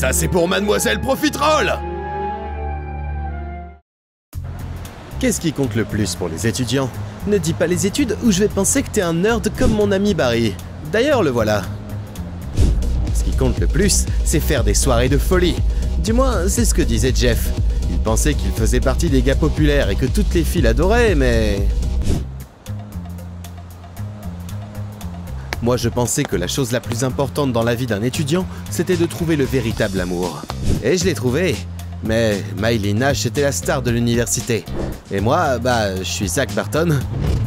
Ça, c'est pour Mademoiselle Profiterole. Qu'est-ce qui compte le plus pour les étudiants? Ne dis pas les études ou je vais penser que t'es un nerd comme mon ami Barry. D'ailleurs, le voilà. Ce qui compte le plus, c'est faire des soirées de folie. Du moins, c'est ce que disait Jeff. Il pensait qu'il faisait partie des gars populaires et que toutes les filles l'adoraient, mais... Moi, je pensais que la chose la plus importante dans la vie d'un étudiant, c'était de trouver le véritable amour. Et je l'ai trouvé. Mais Miley Nash était la star de l'université. Et moi, je suis Zach Barton.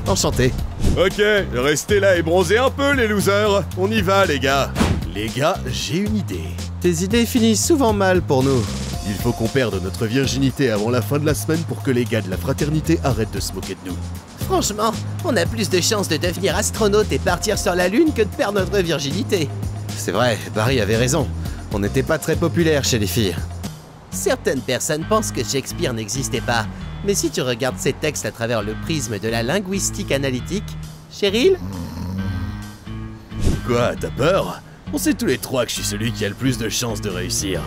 Enchanté. Ok, restez là et bronzez un peu, les losers. On y va, les gars. Les gars, j'ai une idée. Tes idées finissent souvent mal pour nous. Il faut qu'on perde notre virginité avant la fin de la semaine pour que les gars de la fraternité arrêtent de se moquer de nous. Franchement, on a plus de chances de devenir astronaute et partir sur la Lune que de perdre notre virginité. C'est vrai, Barry avait raison. On n'était pas très populaire chez les filles. Certaines personnes pensent que Shakespeare n'existait pas, mais si tu regardes ses textes à travers le prisme de la linguistique analytique... Cheryl? Quoi, t'as peur? On sait tous les trois que je suis celui qui a le plus de chances de réussir.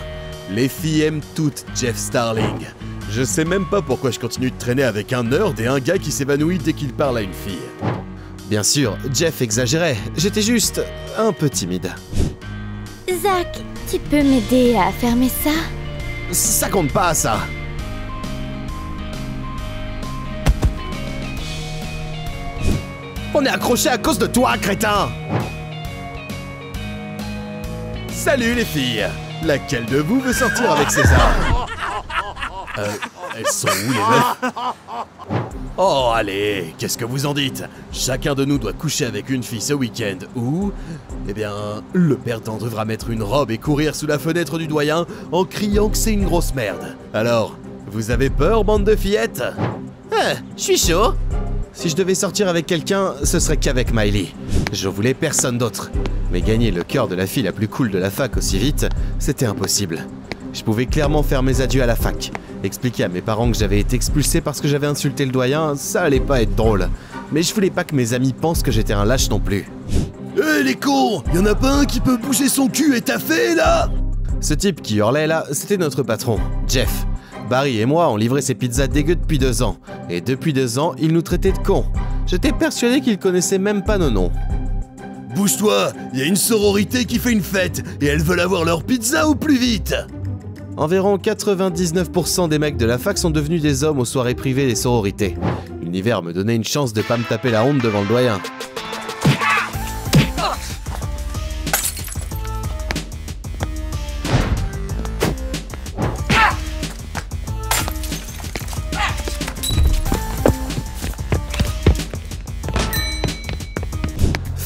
Les filles aiment toutes Jeff Starling. Je sais même pas pourquoi je continue de traîner avec un nerd et un gars qui s'évanouit dès qu'il parle à une fille. Bien sûr, Jeff exagérait. J'étais juste un peu timide. Zach, tu peux m'aider à fermer ça? Ça compte pas, ça. On est accrochés à cause de toi, crétin. Salut les filles. Laquelle de vous veut sortir avec César? Elles sont où les meufs? Oh allez, qu'est-ce que vous en dites? Chacun de nous doit coucher avec une fille ce week-end ou... Eh bien, le perdant devra mettre une robe et courir sous la fenêtre du doyen en criant que c'est une grosse merde. Alors, vous avez peur, bande de fillettes? Je suis chaud. Si je devais sortir avec quelqu'un, ce serait qu'avec Miley. Je voulais personne d'autre. Mais gagner le cœur de la fille la plus cool de la fac aussi vite, c'était impossible. Je pouvais clairement faire mes adieux à la fac. Expliquer à mes parents que j'avais été expulsé parce que j'avais insulté le doyen, ça allait pas être drôle. Mais je voulais pas que mes amis pensent que j'étais un lâche non plus. Hé les cons, y'en a pas un qui peut bouger son cul et taffer là? Ce type qui hurlait là, c'était notre patron, Jeff. Barry et moi, on livrait ses pizzas dégueu depuis 2 ans. Et depuis 2 ans, il nous traitait de cons. J'étais persuadé qu'il connaissait même pas nos noms. Bouge-toi, y a une sororité qui fait une fête et elles veulent avoir leur pizza au plus vite. Environ 99% des mecs de la fac sont devenus des hommes aux soirées privées des sororités. L'univers me donnait une chance de pas me taper la honte devant le doyen.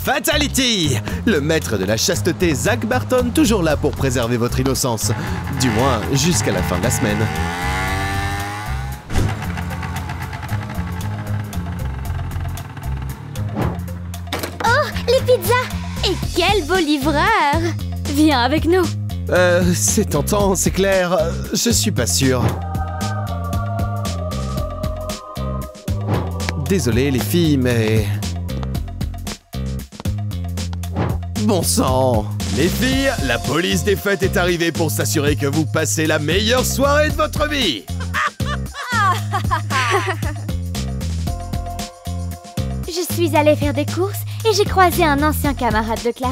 Fatality! Le maître de la chasteté Zach Barton, toujours là pour préserver votre innocence. Du moins, jusqu'à la fin de la semaine. Oh, les pizzas! Et quel beau livreur! Viens avec nous! C'est tentant, c'est clair. Je suis pas sûr. Désolé les filles, mais... Bon sang! Les filles, la police des fêtes est arrivée pour s'assurer que vous passez la meilleure soirée de votre vie! Je suis allée faire des courses et j'ai croisé un ancien camarade de classe.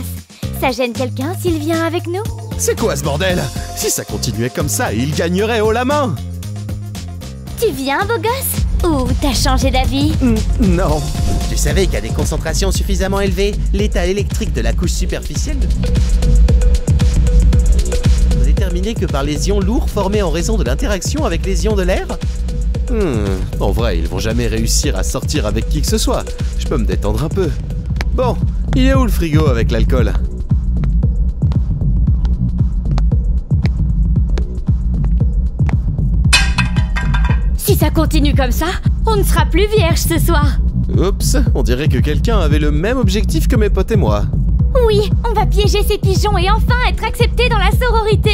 Ça gêne quelqu'un s'il vient avec nous? C'est quoi ce bordel? Si ça continuait comme ça, il gagnerait haut la main! Tu viens, beau gosse? Ou t'as changé d'avis? Non. Tu savais qu'à des concentrations suffisamment élevées, l'état électrique de la couche superficielle est déterminé que par les ions lourds formés en raison de l'interaction avec les ions de l'air? En vrai, ils vont jamais réussir à sortir avec qui que ce soit. Je peux me détendre un peu. Bon, il est où le frigo avec l'alcool? Si ça continue comme ça, on ne sera plus vierge ce soir. Oups, on dirait que quelqu'un avait le même objectif que mes potes et moi. Oui, on va piéger ces pigeons et enfin être acceptés dans la sororité.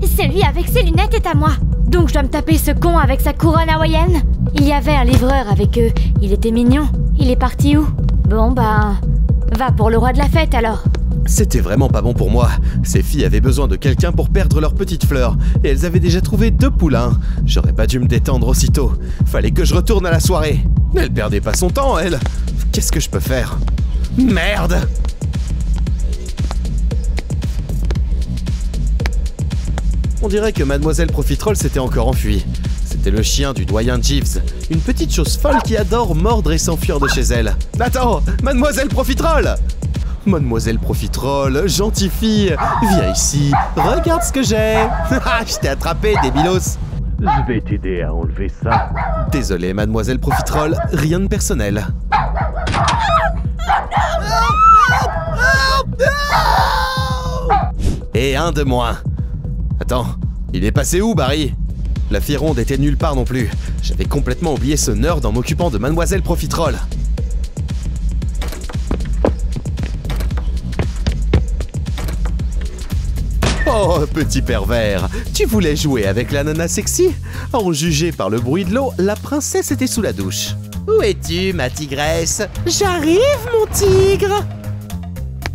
Celui avec ses lunettes est à moi. Donc je dois me taper ce con avec sa couronne hawaïenne. Il y avait un livreur avec eux. Il était mignon. Il est parti où? Bon va pour le roi de la fête alors. C'était vraiment pas bon pour moi. Ces filles avaient besoin de quelqu'un pour perdre leurs petites fleurs, et elles avaient déjà trouvé 2 poulains. J'aurais pas dû me détendre aussitôt. Fallait que je retourne à la soirée. Elle perdait pas son temps, elle. Qu'est-ce que je peux faire? Merde! On dirait que Mademoiselle Profiterole s'était encore enfuie. C'était le chien du doyen Jeeves, une petite chose folle qui adore mordre et s'enfuir de chez elle. Attends, Mademoiselle Profiterole! Mademoiselle Profiterole, gentille fille, viens ici, regarde ce que j'ai. Je t'ai attrapé, débilos. Je vais t'aider à enlever ça. Désolé, Mademoiselle Profiterole, rien de personnel. Et un de moins. Attends, il est passé où, Barry? La fille ronde était nulle part non plus. J'avais complètement oublié ce nerd en m'occupant de Mademoiselle Profiterole. Oh, petit pervers, tu voulais jouer avec la nana sexy? En juger par le bruit de l'eau, la princesse était sous la douche. Où es-tu, ma tigresse? J'arrive, mon tigre!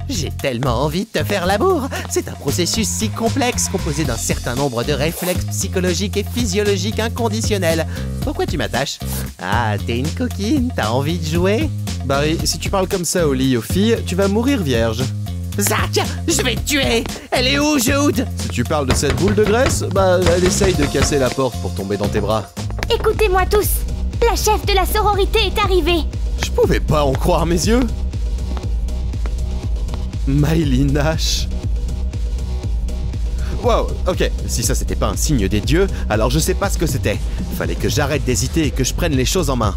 J'ai tellement envie de te faire l'amour. C'est un processus si complexe composé d'un certain nombre de réflexes psychologiques et physiologiques inconditionnels. Pourquoi tu m'attaches? Ah, t'es une coquine, t'as envie de jouer? Barry, si tu parles comme ça au lit aux filles, tu vas mourir vierge. Zach, je vais te tuer! Elle est où, Jude? Si tu parles de cette boule de graisse, bah elle essaye de casser la porte pour tomber dans tes bras. Écoutez-moi tous, la chef de la sororité est arrivée. Je pouvais pas en croire mes yeux. Miley Nash. Wow, ok, si ça c'était pas un signe des dieux, alors je sais pas ce que c'était. Fallait que j'arrête d'hésiter et que je prenne les choses en main.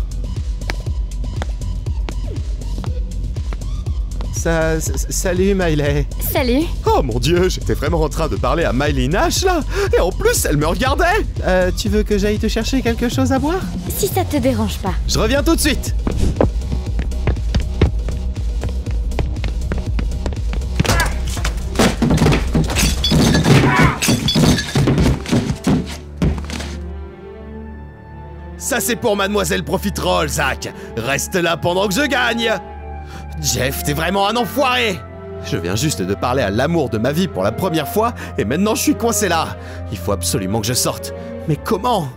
Salut Miley. Salut. Oh mon dieu, j'étais vraiment en train de parler à Miley Nash là. Et en plus, elle me regardait. Tu veux que j'aille te chercher quelque chose à boire? Si ça te dérange pas. Je reviens tout de suite. Ça c'est pour Mademoiselle Profiterole, Zach. Reste là pendant que je gagne. Jeff, t'es vraiment un enfoiré. Je viens juste de parler à l'amour de ma vie pour la première fois et maintenant je suis coincé là. Il faut absolument que je sorte. Mais comment?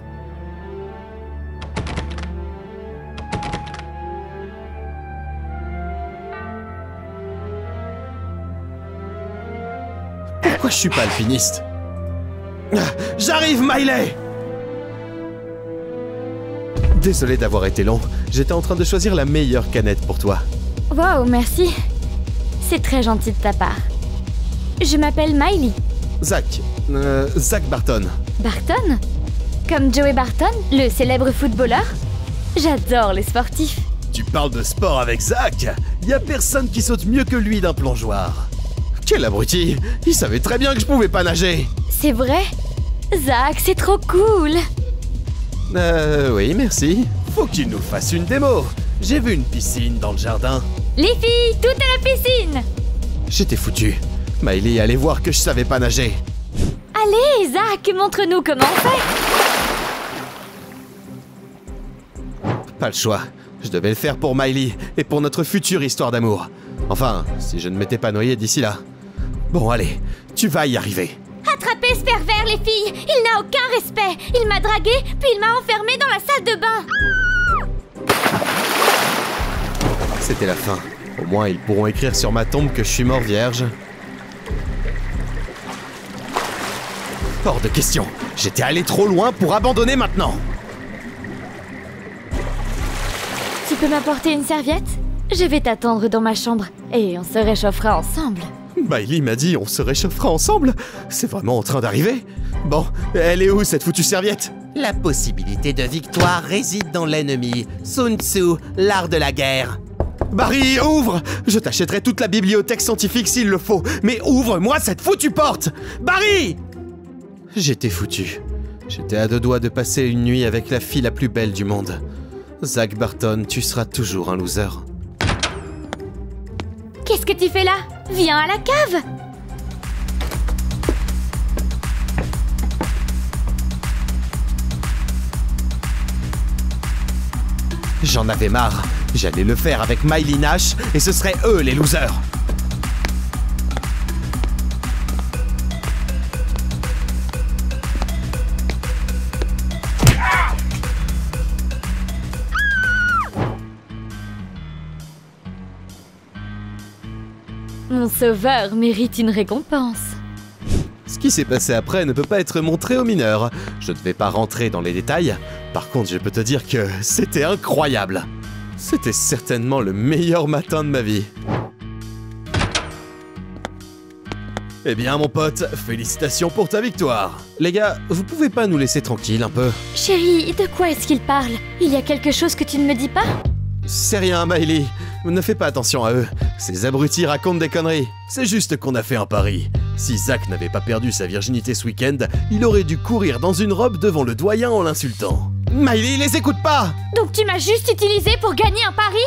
Pourquoi je suis pas alpiniste? J'arrive, Miley! Désolé d'avoir été long. J'étais en train de choisir la meilleure canette pour toi. Wow, merci. C'est très gentil de ta part. Je m'appelle Miley. Zach Barton. Barton? Comme Joey Barton, le célèbre footballeur? J'adore les sportifs. Tu parles de sport avec Zach? Y a personne qui saute mieux que lui d'un plongeoir. Quel abruti! Il savait très bien que je pouvais pas nager. C'est vrai? Zach, c'est trop cool. Oui, merci. Faut qu'il nous fasse une démo. J'ai vu une piscine dans le jardin. Les filles, toutes à la piscine! J'étais foutu. Miley allait voir que je savais pas nager. Allez, Zach, montre-nous comment on fait. Pas le choix. Je devais le faire pour Miley et pour notre future histoire d'amour. Enfin, si je ne m'étais pas noyé d'ici là. Bon, allez, tu vas y arriver. Attrapez ce pervers, les filles! Il n'a aucun respect! Il m'a dragué, puis il m'a enfermé dans la salle de bain! C'était la fin. Au moins, ils pourront écrire sur ma tombe que je suis mort vierge. Hors de question. J'étais allé trop loin pour abandonner maintenant. Tu peux m'apporter une serviette? Je vais t'attendre dans ma chambre, et on se réchauffera ensemble. Miley m'a dit on se réchauffera ensemble. C'est vraiment en train d'arriver? Bon, elle est où cette foutue serviette? La possibilité de victoire réside dans l'ennemi. Sun Tzu, l'art de la guerre. Barry, ouvre! Je t'achèterai toute la bibliothèque scientifique s'il le faut, mais ouvre-moi cette foutue porte! Barry! J'étais foutu. J'étais à 2 doigts de passer une nuit avec la fille la plus belle du monde. Zach Barton, tu seras toujours un loser. Qu'est-ce que tu fais là? Viens à la cave! J'en avais marre. J'allais le faire avec Miley Nash et ce seraient eux les losers. Mon sauveur mérite une récompense. Ce qui s'est passé après ne peut pas être montré aux mineurs. Je ne vais pas rentrer dans les détails. Par contre, je peux te dire que c'était incroyable. C'était certainement le meilleur matin de ma vie. Eh bien, mon pote, félicitations pour ta victoire. Les gars, vous pouvez pas nous laisser tranquille un peu? Chérie, de quoi est-ce qu'il parle? Il y a quelque chose que tu ne me dis pas? C'est rien, Miley. Ne fais pas attention à eux. Ces abrutis racontent des conneries. C'est juste qu'on a fait un pari. Si Zach n'avait pas perdu sa virginité ce week-end, il aurait dû courir dans une robe devant le doyen en l'insultant. Miley, les écoute pas! Donc tu m'as juste utilisé pour gagner un pari?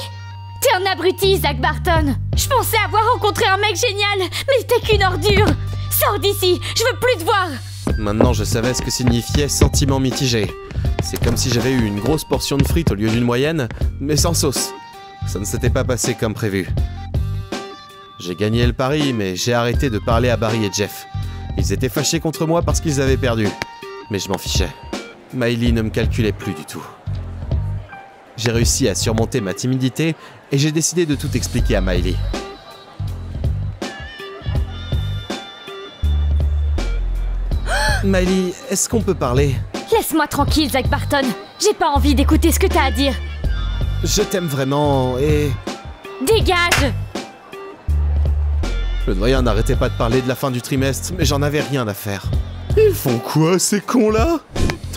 T'es un abruti, Zach Barton. Je pensais avoir rencontré un mec génial, mais t'es qu'une ordure. Sors d'ici, je veux plus te voir. Maintenant, je savais ce que signifiait sentiment mitigé. C'est comme si j'avais eu une grosse portion de frites au lieu d'une moyenne, mais sans sauce. Ça ne s'était pas passé comme prévu. J'ai gagné le pari, mais j'ai arrêté de parler à Barry et Jeff. Ils étaient fâchés contre moi parce qu'ils avaient perdu. Mais je m'en fichais. Miley ne me calculait plus du tout. J'ai réussi à surmonter ma timidité et j'ai décidé de tout expliquer à Miley. Miley, est-ce qu'on peut parler? Laisse-moi tranquille, Zach Barton. J'ai pas envie d'écouter ce que t'as à dire. Je t'aime vraiment et... Dégage! Le doyen n'arrêtait pas de parler de la fin du trimestre, mais j'en avais rien à faire. Ils font quoi, ces cons-là?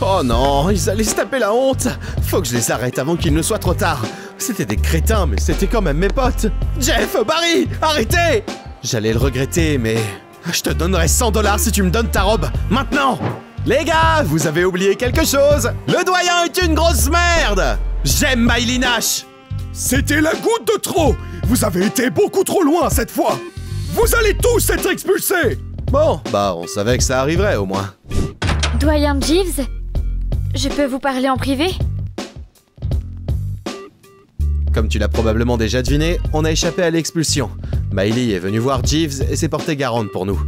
Oh non, ils allaient se taper la honte. Faut que je les arrête avant qu'il ne soit trop tard. C'était des crétins, mais c'était quand même mes potes. Jeff, Barry, arrêtez! J'allais le regretter, mais... Je te donnerai 100 $ si tu me donnes ta robe, maintenant! Les gars, vous avez oublié quelque chose. Le doyen est une grosse merde. J'aime Miley Nash. C'était la goutte de trop. Vous avez été beaucoup trop loin cette fois. Vous allez tous être expulsés. Bon, bah on savait que ça arriverait au moins. Doyen Jeeves, je peux vous parler en privé? Comme tu l'as probablement déjà deviné, on a échappé à l'expulsion. Miley est venue voir Jeeves et s'est portée garante pour nous.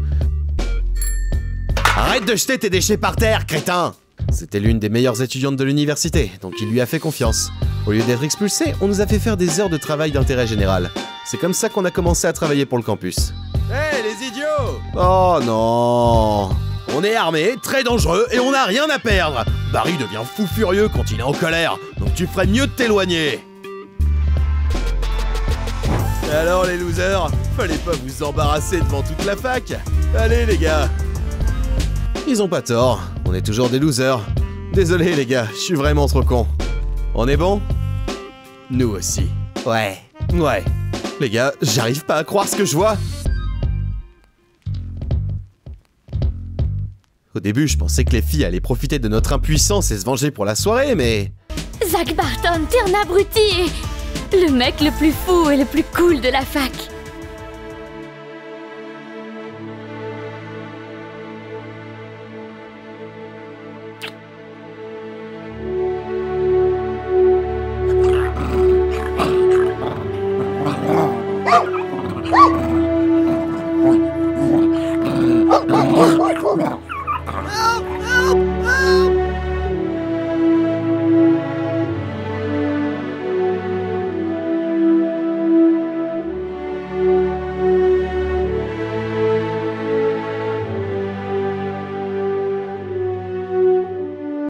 Arrête de jeter tes déchets par terre, crétin! C'était l'une des meilleures étudiantes de l'université, donc il lui a fait confiance. Au lieu d'être expulsé, on nous a fait faire des heures de travail d'intérêt général. C'est comme ça qu'on a commencé à travailler pour le campus. Hé, les idiots! Oh non! On est armés, très dangereux, et on n'a rien à perdre. Barry devient fou furieux quand il est en colère, donc tu ferais mieux de t'éloigner. Alors les losers, fallait pas vous embarrasser devant toute la fac. Allez les gars. Ils ont pas tort, on est toujours des losers. Désolé les gars, je suis vraiment trop con. On est bon? Nous aussi. Ouais. Les gars, j'arrive pas à croire ce que je vois. Au début, je pensais que les filles allaient profiter de notre impuissance et se venger pour la soirée, mais... Zach Barton, t'es un abruti et... le mec le plus fou et le plus cool de la fac.